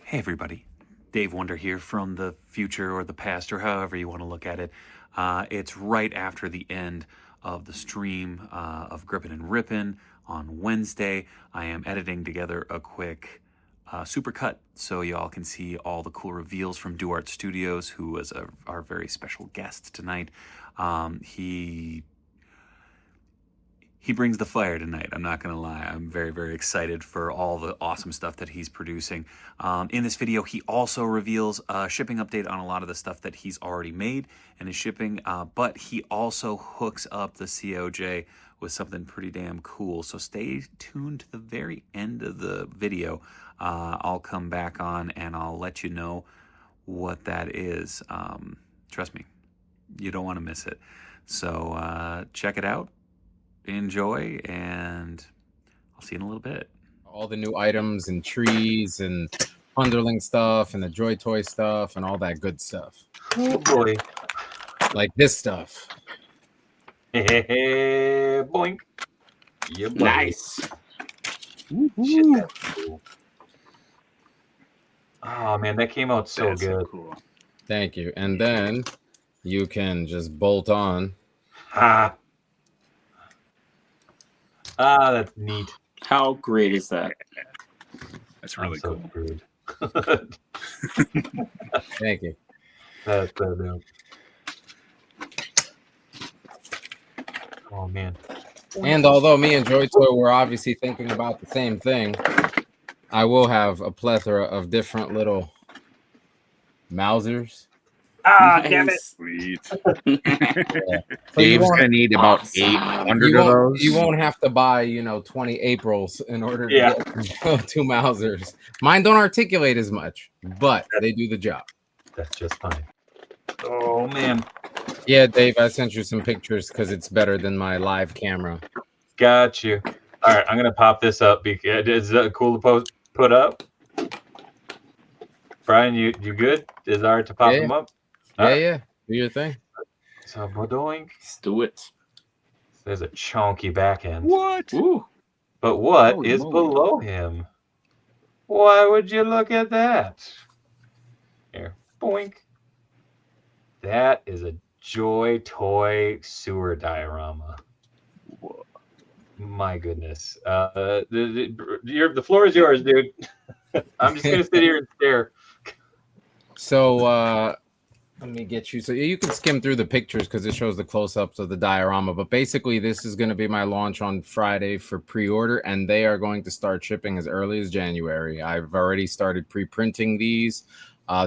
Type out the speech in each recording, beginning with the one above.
Hey everybody, Dave Wonder here from the future or the past or however you want to look at it. It's right after the end of the stream of Grippin and Rippin on Wednesday. I am editing together a quick supercut so y'all can see all the cool reveals from Duarte Studios, who was our very special guest tonight. He brings the fire tonight. I'm not going to lie. I'm very, very excited for all the awesome stuff that he's producing. In this video, he also reveals a shipping update on a lot of the stuff that he's already made and is shipping, but he also hooks up the COJ with something pretty damn cool. So stay tuned to the very end of the video. I'll come back on and I'll let you know what that is. Trust me, you don't want to miss it. So check it out. Enjoy, and I'll see you in a little bit. All the new items and trees and underling stuff and the Joy Toy stuff and all that good stuff. Oh boy. Like this stuff. Hey, boink. Yeah, buddy. Nice. Shit, that's cool. Oh man, that came out so That's good. cool. Thank you. And then you can just bolt on. That's neat. How great is that? That's really so cool. Screwed. Thank you. That's so dope. Oh man. And although me and Joy Toy were obviously thinking about the same thing, I will have a plethora of different little Mausers. Damn it. Sweet. Yeah. So Dave's gonna need about 800 of those. You won't have to buy, 20 Aprils in order to Yeah. get 2 Mausers. Mine don't articulate as much, but they do the job. That's just fine. Oh man. Yeah, Dave, I sent you some pictures because it's better than my live camera. Got you. All right, I'm gonna pop this up because is that cool to put up? Brian, you good? Is it all right to pop them up? Yeah. Do your thing. So bodoink. Let's do it. There's a chunky back end. What? Ooh. But what Holy is moly. below him? Why would you look at that? Here, boink. That is a Joy Toy sewer diorama. Whoa. My goodness. The floor is yours, dude. I'm just gonna sit here and stare. So let me get you. So you can skim through the pictures because it shows the close-ups of the diorama. But basically, this is going to be my launch on Friday for pre-order, and they are going to start shipping as early as January. I've already started pre-printing these.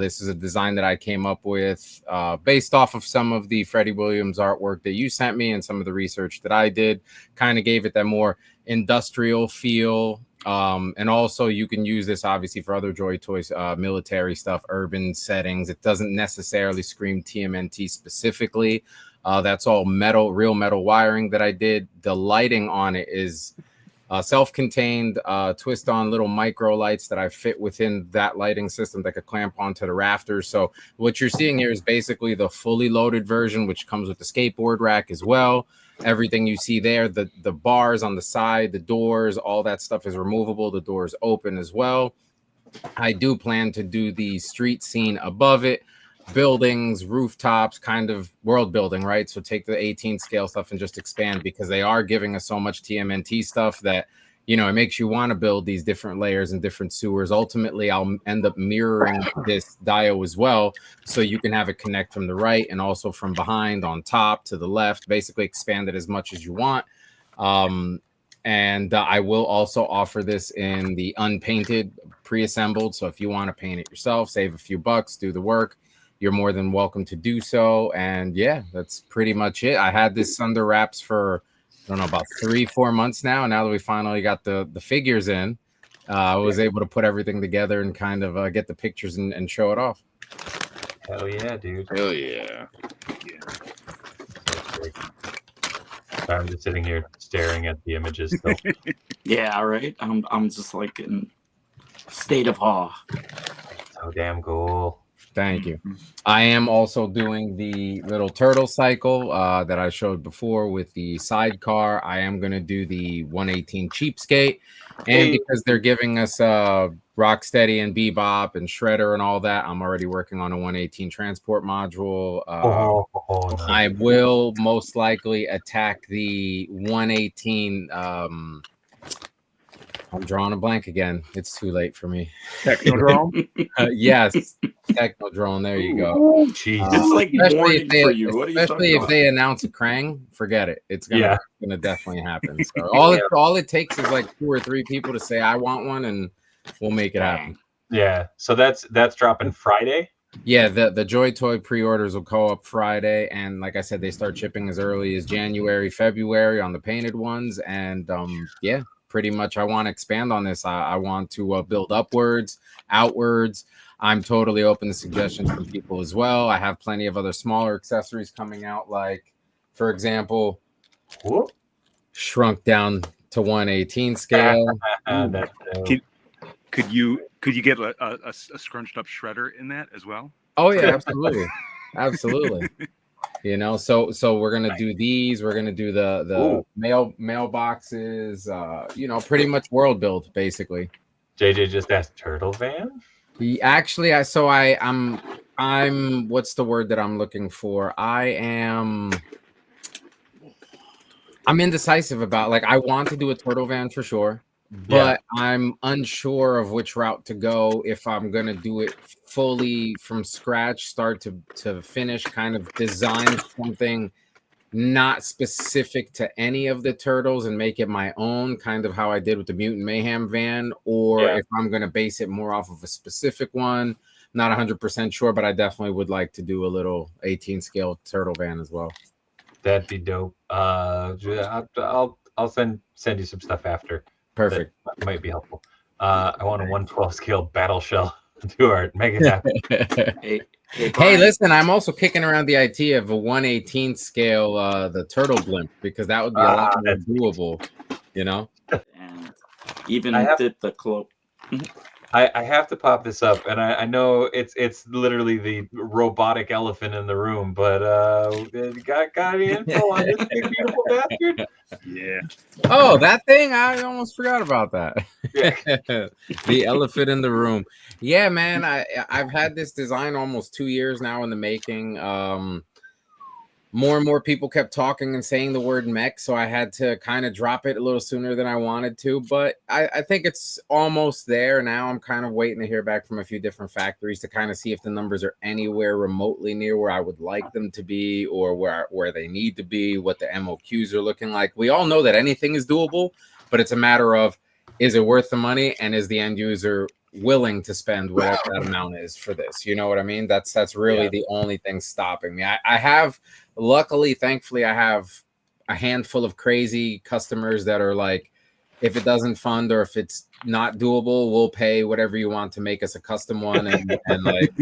This is a design that I came up with based off of some of the Freddie Williams artwork that you sent me and some of the research that I did. Kind of gave it that more industrial feel. And also you can use this obviously for other Joy Toys, military stuff, urban settings. It doesn't necessarily scream TMNT specifically. That's all metal, real metal wiring that I did. The lighting on it is self-contained, twist on little micro lights that I fit within that lighting system that could clamp onto the rafters. So what you're seeing here is basically the fully loaded version, which comes with the skateboard rack as well. Everything you see there, the bars on the side, the doors, all that stuff is removable. The doors open as well. I do plan to do the street scene above it, buildings, rooftops, kind of world building, right? So take the 18 scale stuff and just expand because they are giving us so much TMNT stuff that, it makes you want to build these different layers and different sewers. Ultimately, I'll end up mirroring this dio as well. So you can have it connect from the right and also from behind on top to the left, basically expand it as much as you want. And I will also offer this in the unpainted pre-assembled. So if you want to paint it yourself, save a few bucks, do the work, you're more than welcome to do so. And yeah, that's pretty much it. I had this under wraps for, I don't know, about 3-4 months now. Now that we finally got the figures in, I was able to put everything together and kind of get the pictures and show it off. Hell yeah, dude. Hell yeah. I'm just sitting here staring at the images still. Yeah, right. I'm just like in state of awe. So damn cool. Thank you. I am also doing the little turtle cycle that I showed before with the sidecar. I am going to do the 118 cheapskate. And because they're giving us Rocksteady and Bebop and Shredder and all that, I'm already working on a 118 transport module. Nice. I will most likely attack the 118. I'm drawing a blank again. It's too late for me. Technodrome. Yes, Technodrome. There you go. Oh, jeez. It's like Especially morning for you. What are you especially talking if about? they announce a Krang, forget it. It's gonna definitely happen. So all it takes is like 2 or 3 people to say I want one, and we'll make it happen. Yeah. So that's dropping Friday. Yeah, the Joy Toy pre-orders will go up Friday, and like I said, they start shipping as early as January, February on the painted ones, and yeah, pretty much I want to expand on this. I want to build upwards, outwards. I'm totally open to suggestions from people as well. I have plenty of other smaller accessories coming out, like, for example, shrunk down to 118 scale. Could you get a scrunched up shredder in that as well? Oh yeah, absolutely, absolutely. You know, so we're gonna do these. We're gonna do the mailboxes. You know, pretty much world build basically. JJ just asked Turtle Van. He actually, I'm what's the word that I'm looking for? I'm indecisive about, like, I want to do a turtle van for sure, but I'm unsure of which route to go. If I'm gonna do it fully from scratch, start to finish, kind of design something not specific to any of the turtles and make it my own, kind of how I did with the Mutant Mayhem van, or if I'm going to base it more off of a specific one. Not 100% sure, but I definitely would like to do a little 18 scale turtle van as well. That'd be dope. I'll send you some stuff after. Perfect. That might be helpful. I want a 112 scale battle shell Duarte. Make it happen. Hey, listen, I'm also kicking around the idea of a 118 scale the turtle blimp, because that would be a lot more doable, you know? And even did the cloak. I have to pop this up, and I know it's literally the robotic elephant in the room, but got any info on this big beautiful bastard? Yeah. Oh, that thing! I almost forgot about that. The elephant in the room. Yeah, man. I've had this design almost 2 years now in the making. More and more people kept talking and saying the word mech, so I had to kind of drop it a little sooner than I wanted to. But I think it's almost there now. I'm kind of waiting to hear back from a few different factories to kind of see if the numbers are anywhere remotely near where I would like them to be, or where they need to be, what the MOQs are looking like. We all know that anything is doable, but it's a matter of, is it worth the money, and is the end user willing to spend whatever that amount is for this? You know what I mean? That's really the only thing stopping me. I have, luckily, thankfully, I have a handful of crazy customers that are like, if it doesn't fund or if it's not doable, we'll pay whatever you want to make us a custom one. And like,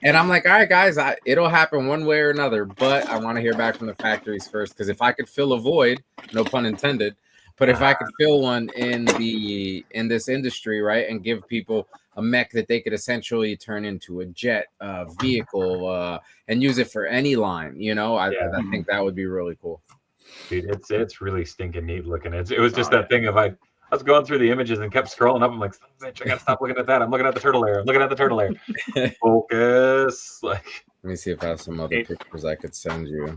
and I'm like, all right, guys, it'll happen one way or another, but I want to hear back from the factories first, because if I could fill a void, no pun intended, but if I could fill one in this industry, right, and give people a mech that they could essentially turn into a jet vehicle and use it for any line, you know, I think that would be really cool. Dude, it's really stinking neat looking. It was just that thing of I was going through the images and kept scrolling up. I'm like, bitch, I gotta stop looking at that. I'm looking at the turtle layer. I'm looking at the turtle layer. Focus. Like, let me see if I have some other pictures I could send you.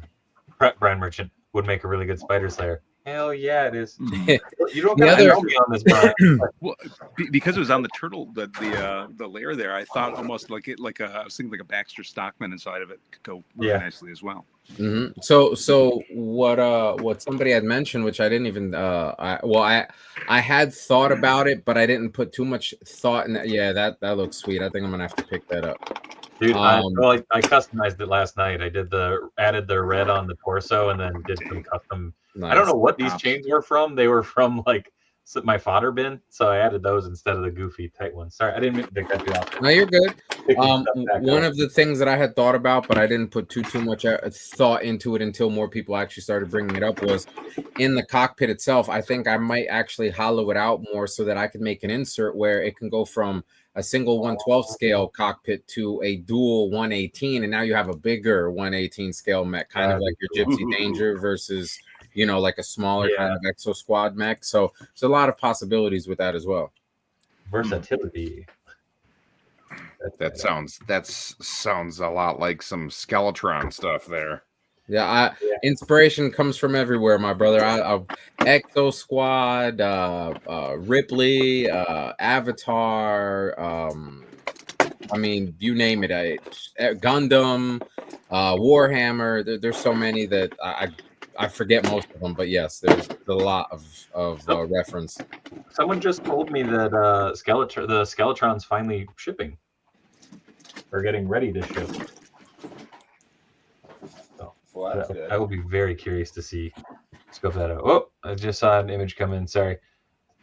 Brian Merchant would make a really good spider slayer. Hell yeah, it is. You don't got to help me on this, Brian. Well, because it was on the turtle, the layer there, I thought almost like I was thinking like a Baxter Stockman inside of it could go really nicely as well. Mm-hmm. So what somebody had mentioned, which I didn't even I had thought about it, but I didn't put too much thought in that. Yeah, that looks sweet. I think I'm gonna have to pick that up. Dude, I customized it last night. I did added the red on the torso and then did some custom. Nice. I don't know what these chains were from. They were from like my fodder bin, so I added those instead of the goofy tight ones. Sorry, I didn't mean to cut you off. No, you're good. Picking stuff back One up. of the things that I had thought about, but I didn't put too much thought into it until more people actually started bringing it up, was in the cockpit itself. I think I might actually hollow it out more so that I could make an insert where it can go from a single 1/12 scale cockpit to a dual 118, and now you have a bigger 118 scale mech, kind of like your Gypsy Danger versus, you know, like a smaller kind of Exo Squad mech. So there's a lot of possibilities with that as well. Versatility. That sounds a lot like some Skeletron stuff there. Yeah, inspiration comes from everywhere, my brother. Exo Squad, Ripley, Avatar. I mean, you name it. Gundam, Warhammer. There's so many that I forget most of them, but yes, there's a lot of reference. Someone just told me that the Skeletron's finally shipping. Or getting ready to ship. So, well, I will be very curious to see. Scope that out. Oh, I just saw an image come in. Sorry.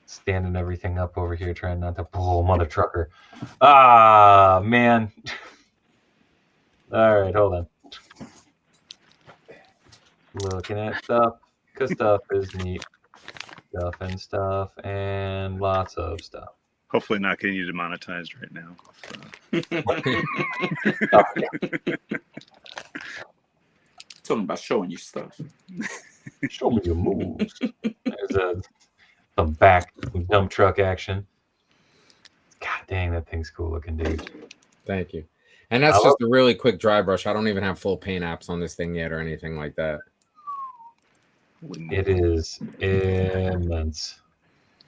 Standing everything up over here, trying not to pull mother trucker. Ah, man. All right, hold on. Looking at stuff, because stuff is neat. Stuff and lots of stuff. Hopefully not getting you demonetized right now. Talking about showing you stuff. Show me your moves. There's some back dump truck action. God dang, that thing's cool looking, dude. Thank you. And that's just a really quick dry brush. I don't even have full paint apps on this thing yet or anything like that. It is immense.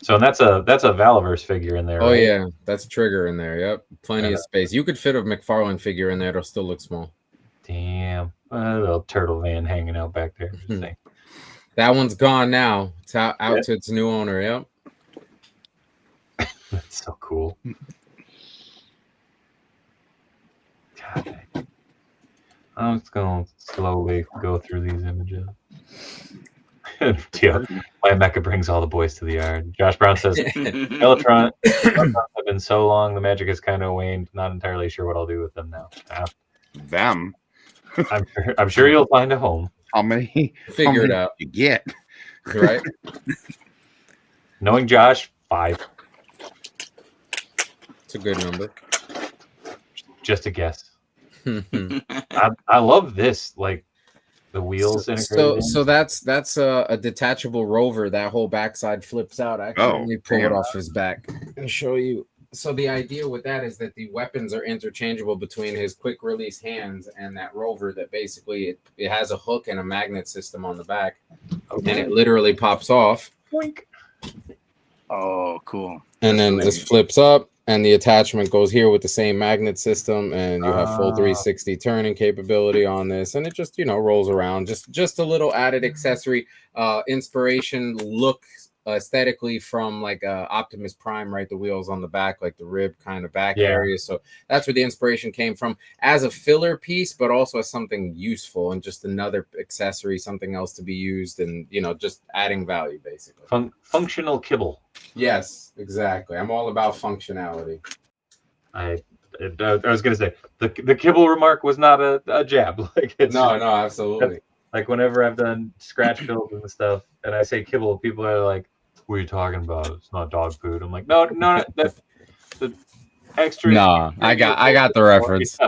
So that's a Valaverse figure in there. Oh, right? yeah, that's Trigger in there. Yep, plenty of space. You could fit a McFarlane figure in there; it'll still look small. Damn, a little turtle van hanging out back there. That one's gone now. It's out to its new owner. Yep. That's so cool. God, I'm just gonna slowly go through these images. Yeah, my mecha brings all the boys to the yard. Josh Brown says, Skeletron have been so long, the magic has kind of waned. Not entirely sure what I'll do with them now. Them? I'm sure you'll find a home. How many? Figure it out. You get right. Knowing Josh, 5. It's a good number. Just a guess. I love this, like the wheels integrated. So that's a detachable rover. That whole backside flips out. Actually, let me pull it off his back and show you. So the idea with that is that the weapons are interchangeable between his quick release hands and that rover. That basically it has a hook and a magnet system on the back, and it literally pops off. Boink. Oh, cool. And then this flips up, and the attachment goes here with the same magnet system, and you have full 360 turning capability on this, and it just, you know, rolls around. Just a little added accessory, inspiration look aesthetically from like Optimus Prime, right? The wheels on the back, like the rib kind of back area. So that's where the inspiration came from, as a filler piece, but also as something useful and just another accessory, something else to be used, and, you know, just adding value basically. Functional kibble. Yes, exactly. I'm all about functionality. I was gonna say the kibble remark was not a jab. Like no, absolutely. Like whenever I've done scratch builds and stuff, and I say kibble, people are like, "What are you talking about? It's not dog food." I'm like, "No, that's the extra." No, I got the reference.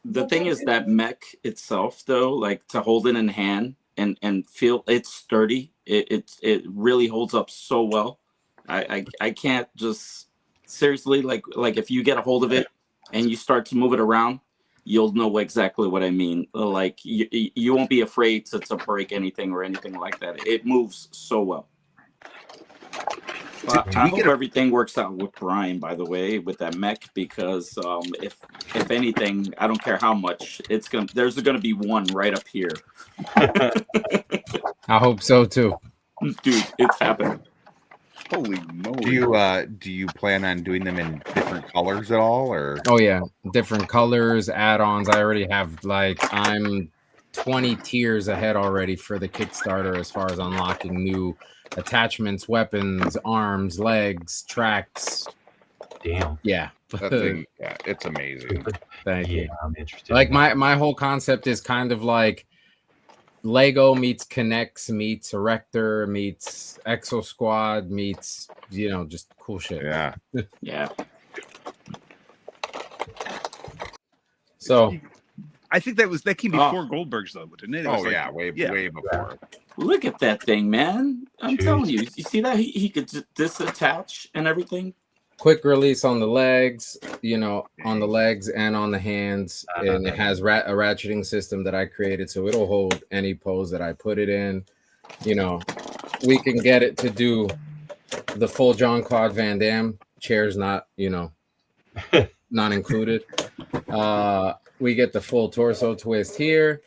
The thing is that mech itself, though, like to hold it in hand and feel it's sturdy. It really holds up so well. I can't just seriously like if you get a hold of it and you start to move it around, you'll know exactly what I mean. Like you won't be afraid to break anything or anything like that. It moves so well. Well, I hope everything works out with Brian, by the way, with that mech, because if anything, I don't care how much there's gonna be one right up here. I hope so too, dude. It's happening. Holy moly! Do you plan on doing them in different colors at all, or? Oh yeah, different colors, add-ons. I already have I'm 20 tiers ahead already for the Kickstarter as far as unlocking new attachments, weapons, arms, legs, tracks. Damn. Yeah. That thing, yeah, it's amazing. Thank you. I'm interested. Like in that. my whole concept is kind of like Lego meets Connects meets Erector meets Exo Squad meets, you know, just cool shit. Yeah. Yeah. So I think that came before Goldberg's though, didn't it? It was Oh like- yeah, way before. Look at that thing, man. I'm Jeez. telling you. You see that? He could disattach and everything. quick release on the legs, you know, on the legs and on the hands, and it has a ratcheting system that I created, so it'll hold any pose that I put it in. You know, we can get it to do the full John Claude Van Damme. Chairs not, you know, not included. We get the full torso twist here.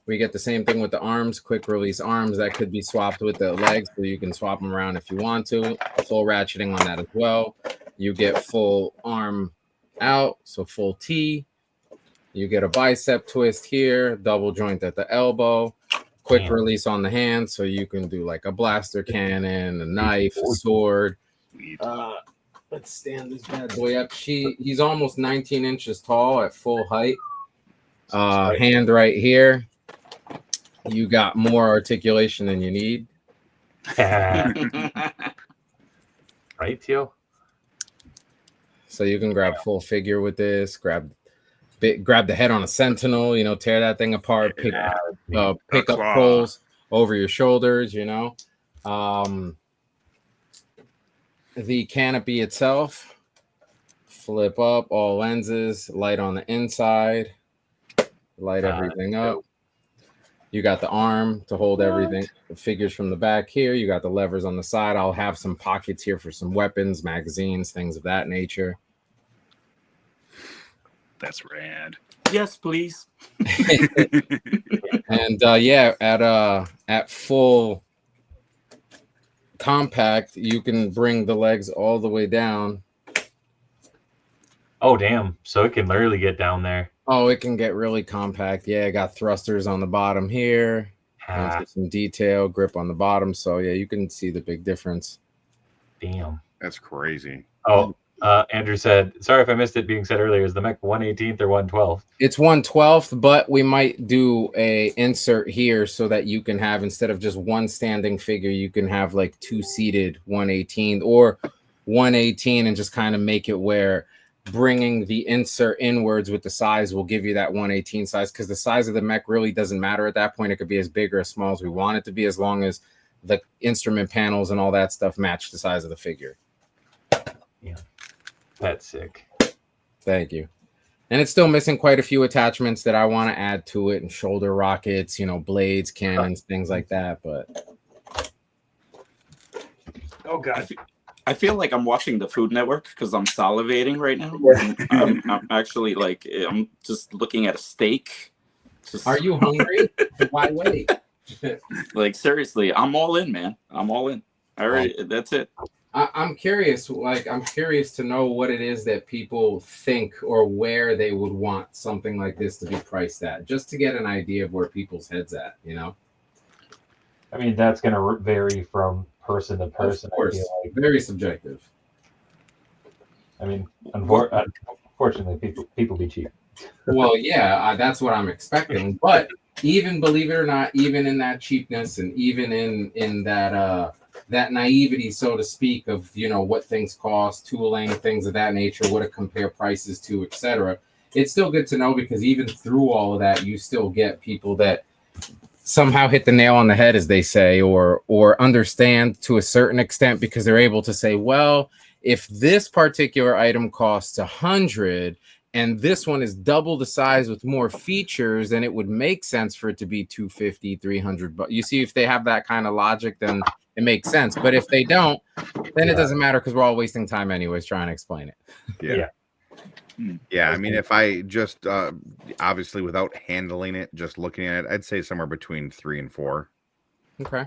We get the same thing with the arms, quick release arms that could be swapped with the legs, so you can swap them around if you want to. Full ratcheting on that as well. You get full arm out, so full T. You get a bicep twist here, double joint at the elbow, quick release on the hand, so you can do like a blaster cannon, a knife, a sword. Let's stand this bad boy up. He's almost 19 inches tall at full height. Hand right here. You got more articulation than you need. Right, Teal? So you can grab full figure with this. Grab the head on a sentinel. You know, tear that thing apart. Pick up poles over your shoulders. You know, the canopy itself. Flip up all lenses. Light on the inside. Light everything up. You got the arm to hold everything. The figures from the back here. You got the levers on the side. I'll have some pockets here for some weapons, magazines, things of that nature. That's rad. Yes, please. And yeah, at full compact, you can bring the legs all the way down. Oh, damn. So it can literally get down there. Oh, it can get really compact. Yeah, I got thrusters on the bottom here. And some detail, grip on the bottom. So yeah, you can see the big difference. Damn. That's crazy. Oh, Andrew said, sorry if I missed it being said earlier, is the mech 118th or 112th? It's 1/12th, but we might do a insert here so that you can have, instead of just one standing figure, you can have like two seated 118 or 118 and just kind of make it where bringing the insert inwards with the size will give you that 118 size, because the size of the mech really doesn't matter at that point. It could be as big or as small as we want it to be, as long as the instrument panels and all that stuff match the size of the figure. Yeah, that's sick. Thank you. And it's still missing quite a few attachments that I want to add to it, and shoulder rockets, you know, blades, cannons, things like that. But oh god, I feel like I'm watching the Food Network because I'm salivating right now. I'm actually like, I'm just looking at a steak. Are you hungry? Why wait? Like seriously, I'm all in, man. I'm all in. All right, that's it. I'm curious. Like, I'm curious to know what it is that people think or where they would want something like this to be priced at, just to get an idea of where people's heads at. You know. I mean, that's going to vary from person to person. Of course, I feel like. very subjective. I mean, unfortunately, people be cheap. Well, yeah, that's what I'm expecting. But even, believe it or not, even in that cheapness and even in that that naivety, so to speak, of, you know, what things cost, tooling, things of that nature, what to compare prices to, etc., it's still good to know, because even through all of that, you still get people that somehow hit the nail on the head, as they say, or understand to a certain extent, because they're able to say, well, if this particular item costs 100 and this one is double the size with more features, then it would make sense for it to be 250, 300. But you see, if they have that kind of logic, then it makes sense. But if they don't, then it doesn't matter, because we're all wasting time anyways trying to explain it. Yeah, I mean, if I just obviously without handling it, just looking at it, I'd say somewhere between 3 and 4. Okay.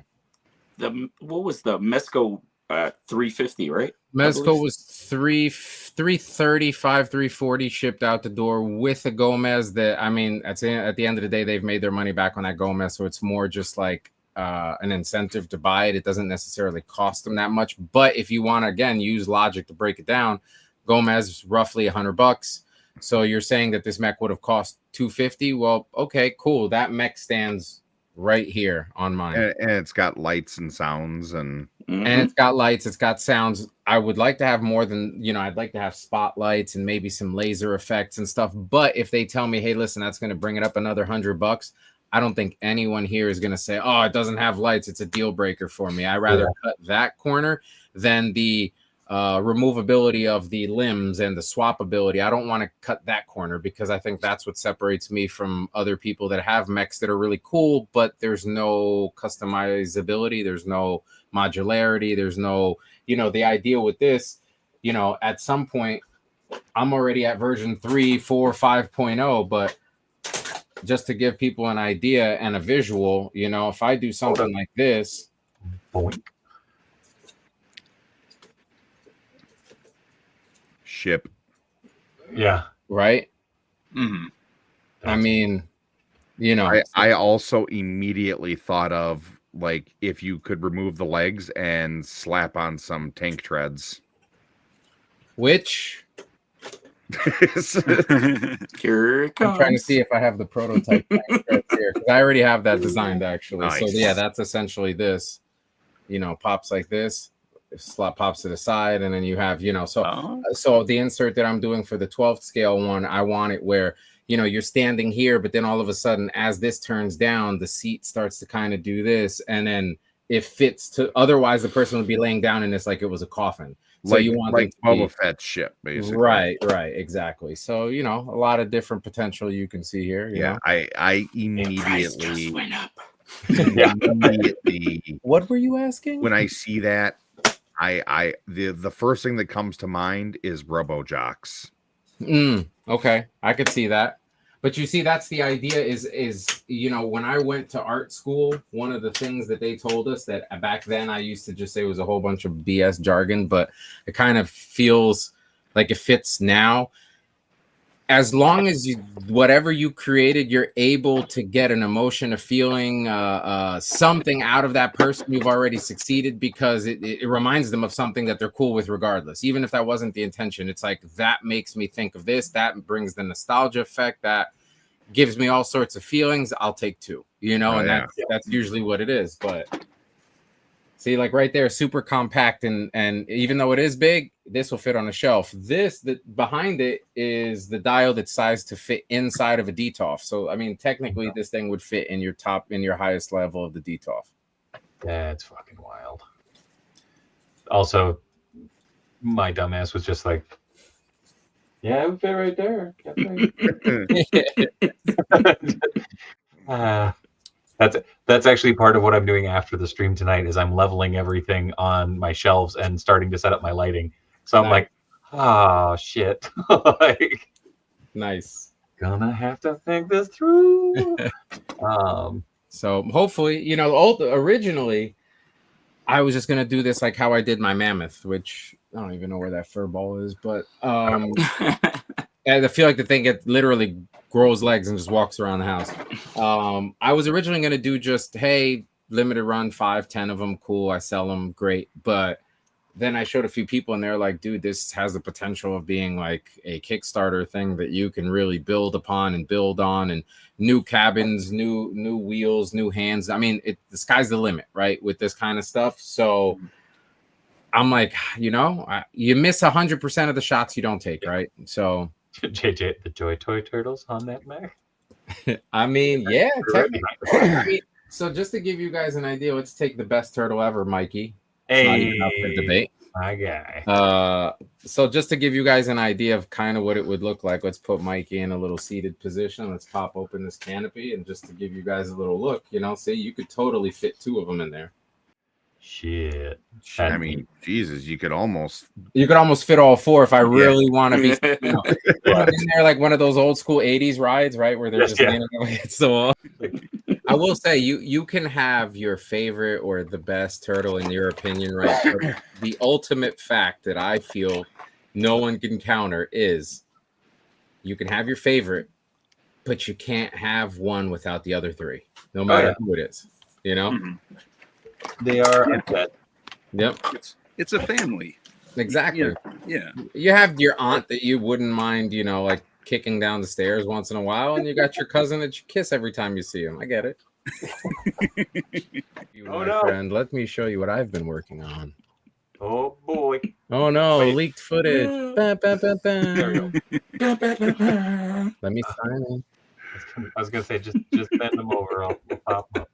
What was the Mesco 350, right? Mesco was 350. 335, 340 shipped out the door with a Gomez that, I mean, at the end of the day, they've made their money back on that Gomez. So it's more just like an incentive to buy it. It doesn't necessarily cost them that much. But if you want to, again, use logic to break it down, Gomez is roughly $100. So you're saying that this mech would have cost $250? Well, okay, cool. That mech stands right here on mine. And it's got lights and sounds and it's got lights, it's got sounds. I would like to have more than, I'd like to have spotlights and maybe some laser effects and stuff. But if they tell me, hey, listen, that's going to bring it up another $100, I don't think anyone here is going to say, oh, it doesn't have lights, it's a deal breaker for me. I'd rather cut that corner than the removability of the limbs and the swappability. I don't want to cut that corner because I think that's what separates me from other people that have mechs that are really cool, but there's no customizability, there's no modularity, there's no, the idea with this, at some point I'm already at version 3, 4, 5.0, but just to give people an idea and a visual, if I do something like this, Boink. ship. Yeah. Right. Mm-hmm. I mean, I also immediately thought of like if you could remove the legs and slap on some tank treads. Which Here it comes. I'm trying to see if I have the prototype tank treads here because I already have that designed actually. Nice. So yeah, that's essentially this. Pops like this. Slot pops to the side, and then you have, so the insert that I'm doing for the 12th scale one, I want it where, you're standing here, but then all of a sudden, as this turns down, the seat starts to kind of do this, and then it fits to, otherwise the person would be laying down in this like it was a coffin. So you want like Boba Fett's ship, basically. Right, exactly. So, a lot of different potential you can see here. Yeah, I immediately just went up. immediately What were you asking? when I see that, the first thing that comes to mind is RoboJocks. Okay, I could see that. But you see, that's the idea is when I went to art school, one of the things that they told us that back then I used to just say was a whole bunch of BS jargon, but it kind of feels like it fits now. As long as whatever you created, you're able to get an emotion, a feeling, something out of that person, you've already succeeded because it reminds them of something that they're cool with regardless. Even if that wasn't the intention, it's like, that makes me think of this, that brings the nostalgia effect, that gives me all sorts of feelings. I'll take two, that's usually what it is. But see, like right there, super compact, and even though it is big, this will fit on a shelf. Behind it is the dial that's sized to fit inside of a DTOF. So, I mean, technically, this thing would fit in your highest level of the DTOF. That's fucking wild. Also, my dumbass was just like, yeah, it would fit right there. That's actually part of what I'm doing after the stream tonight is I'm leveling everything on my shelves and starting to set up my lighting. So I'm like, oh shit. Like, nice. Gonna have to think this through. So hopefully, originally I was just gonna do this like how I did my mammoth, which I don't even know where that fur ball is, but and I feel like the thing literally grows legs and just walks around the house. I was originally going to do just, hey, limited run, 5, 10 of them, cool, I sell them, great. But then I showed a few people and they're like, dude, this has the potential of being like a Kickstarter thing that you can really build upon and build on, and new cabins, new wheels, new hands. I mean, the sky's the limit, right, with this kind of stuff. So I'm like, you miss 100% of the shots you don't take, right? So JJ, the Joy Toy Turtles on that mech? I mean, yeah. So just to give you guys an idea, let's take the best turtle ever, Mikey. It's not even up for debate. My guy. So just to give you guys an idea of kind of what it would look like, let's put Mikey in a little seated position. Let's pop open this canopy, and just to give you guys a little look, see, you could totally fit 2 of them in there. Shit. I mean, Jesus, you could almost fit all 4 if I really want to be in there, like one of those old school 80s rides, right, where they're just leaning against the wall. I will say you can have your favorite or the best turtle in your opinion, right? But the ultimate fact that I feel no one can counter is you can have your favorite, but you can't have one without the other three, no matter who it is. You know? They are undead. Yep. It's a family. Exactly. Yeah. You have your aunt that you wouldn't mind, you know, like kicking down the stairs once in a while, and you got your cousin that you kiss every time you see him. I get it. My friend, let me show you what I've been working on. Oh boy. Oh no, Wait. leaked footage. Ba, ba, ba, ba. There we go. Let me sign in. I was gonna say just bend them over. I'll pop them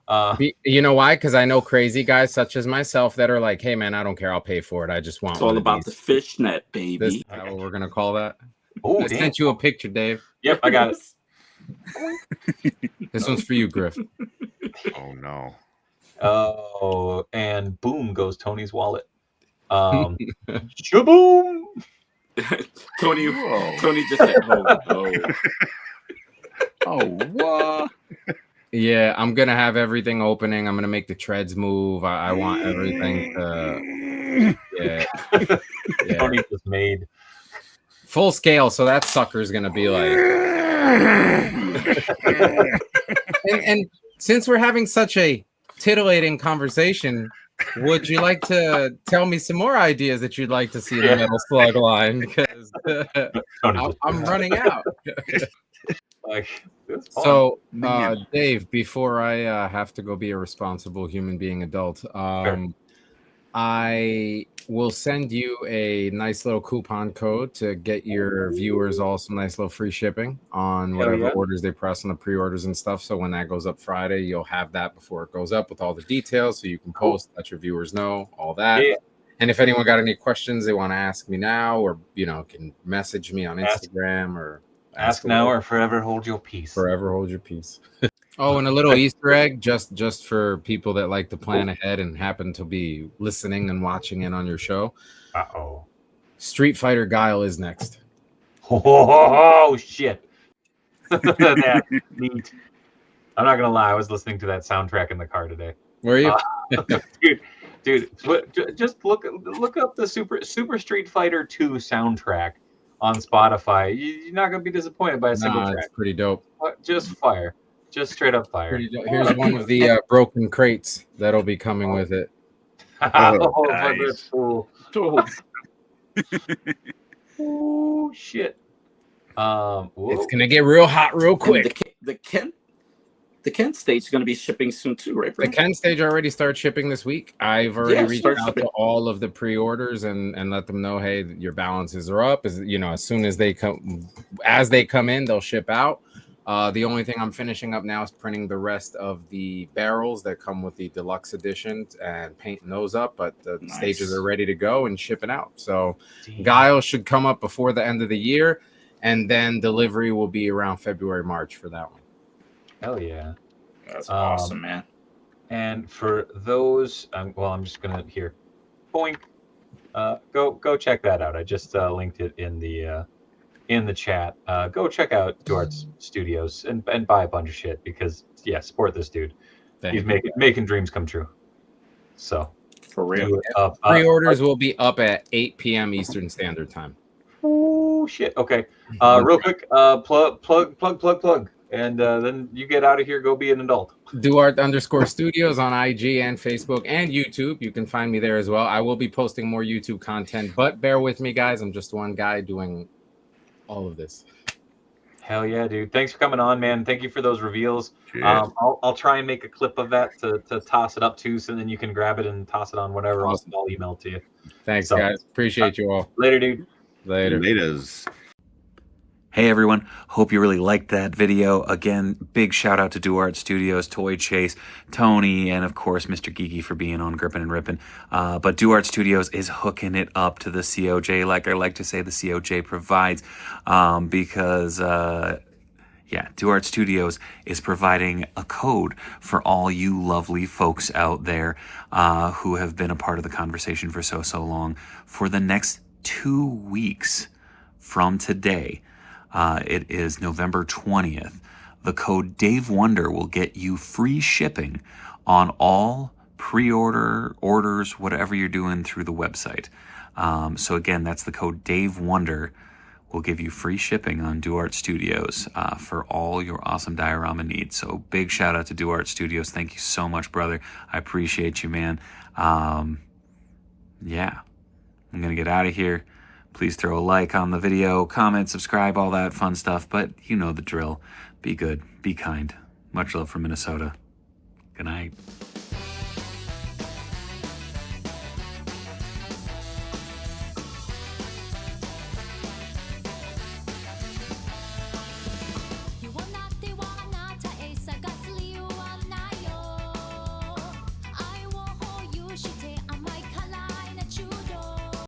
up. You know why? Because I know crazy guys such as myself that are like, "Hey man, I don't care. I'll pay for it. I just want." It's all about the fishnet, baby. This is what we're gonna call that. Oh, I sent you a picture, Dave. Yep, I got it. This one's for you, Griff. Oh no. Oh, and boom goes Tony's wallet. Shaboom! Tony just said, "Oh, oh, what?" Yeah, I'm gonna have everything opening. I'm gonna make the treads move. I want everything to. Yeah. Tony just made full scale, so that sucker's gonna be like. and since we're having such a titillating conversation, would you like to tell me some more ideas that you'd like to see in the Metal Slug line? Because I'm running out. So, Dave, before I have to go be a responsible human being adult, I will send you a nice little coupon code to get your viewers all some nice little free shipping on whatever orders they press on the pre-orders and stuff. So when that goes up Friday, you'll have that before it goes up with all the details, so you can post, let your viewers know all that. Yeah. And if anyone got any questions they want to ask me now, or can message me on Instagram or ask now or forever hold your peace. Forever hold your peace. Oh, and a little Easter egg just for people that like to plan ahead and happen to be listening and watching in on your show. Uh-oh. Street Fighter Guile is next. Oh shit. That's neat. I'm not gonna lie, I was listening to that soundtrack in the car today. Were you? Dude, just look up the Super Street Fighter 2 soundtrack on Spotify. You're not gonna be disappointed by a single track. It's pretty dope. Just fire. Just straight up fire. Here's one of the broken crates that'll be coming with it. Oh, that's cool. Oh shit. It's gonna get real hot real quick. The Kent stage is gonna be shipping soon too, right? The Kent stage already started shipping this week. I've already reached out to all of the pre-orders and let them know, hey, your balances are up. As soon as they come in, they'll ship out. The only thing I'm finishing up now is printing the rest of the barrels that come with the deluxe edition and painting those up, but the stages are ready to go and shipping out. So Guile should come up before the end of the year, and then delivery will be around February, March for that one. Hell yeah. That's awesome, man. And for those, I'm just going to boink. Go check that out. I just linked it in the chat. Go check out Duarte Studios and buy a bunch of shit because support this dude. He's making dreams come true. So for real. Pre-orders will be up at 8 p.m. Eastern Standard Time. Oh shit. Okay. Real quick, plug. And then you get out of here, go be an adult. Duarte_Studios on IG and Facebook and YouTube. You can find me there as well. I will be posting more YouTube content, but bear with me, guys. I'm just one guy doing all of this. Hell yeah, dude. Thanks for coming on, man. Thank you for those reveals. I'll try and make a clip of that to toss it up to, so then you can grab it and toss it on whatever else I'll email to you. Thanks, guys. Appreciate you all. Later, dude. Later. Laters. Hey everyone, hope you really liked that video. Again, big shout out to Duarte Studios, Toy Chase, Tony, and of course Mr. Geeky for being on Grippin and Rippin. But Duarte Studios is hooking it up to the COJ, like I like to say the COJ provides, because Duarte Studios is providing a code for all you lovely folks out there who have been a part of the conversation for so long. For the next 2 weeks from today, it is November 20th. The code Dave Wonder will get you free shipping on all pre-order, orders, whatever you're doing through the website. So again, that's the code DaveWonder. Will give you free shipping on Duarte Studios for all your awesome diorama needs. So big shout out to Duarte Studios. Thank you so much, brother. I appreciate you, man. Yeah, I'm going to get out of here. Please throw a like on the video, comment, subscribe, all that fun stuff. But you know the drill. Be good, be kind. Much love from Minnesota. Good night.